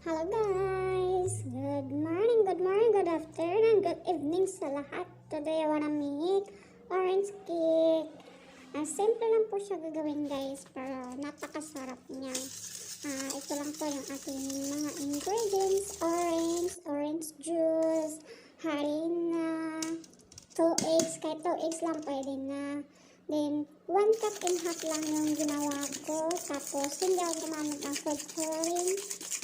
Hello guys! Good morning, good afternoon, good evening sa lahat. Today I wanna make orange cake. Simple lang po siya gagawin guys, pero napakasarap niya. Ito lang po yung ating mga ingredients. Orange juice, harina, 2 eggs, kahit 2 eggs lang pwede na. Then, 1 cup and half lang yung ginawa ko. Tapos, hindi ako gumamit ng food coloring.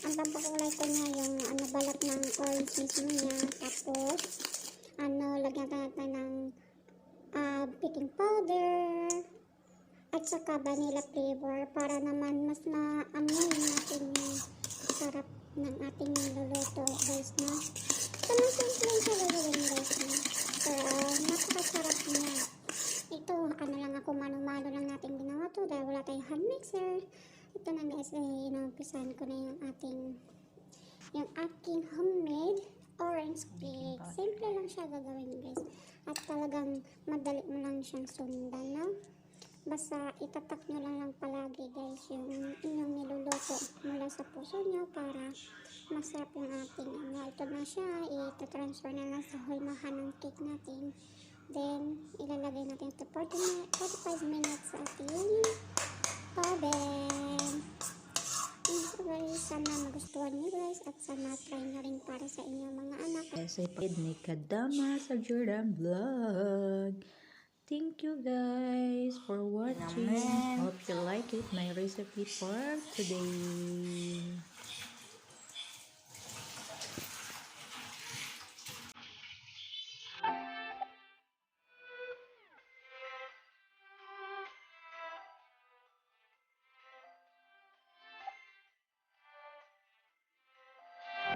Ang pampakulay ko niya yung balat ng orange mismo niya. Tapos, lagyan natin ng baking powder at saka vanilla flavor para naman mas maamoy natin yung sarap ng ating niluluto guys na. Ito lang simple siya gagawin guys na. Pero, napakasarap niya. Ito, lang ako, mano-mano lang natin ginawa to dahil wala tayong hand mixer. Ito na guys, inumpisahan ko na yung aking homemade orange cake. Simple lang siya gagawin guys. At talagang madali mo lang siyang sundan, no? Basta itatak nyo lang palagi guys yung inyong niluluto mula sa puso nyo para masarap yung ating Ito na siya, itatransfer na lang sa hulmahan ng cake natin. Then, ilalagay natin ito 45 minutes sa ating oven. So guys, sana magustuhan niyo guys at sana try nyo rin para sa inyong mga anak. Sa ni Kadama sa Jordan Vlog. Thank you guys for watching. Hope you like it, my recipe for today.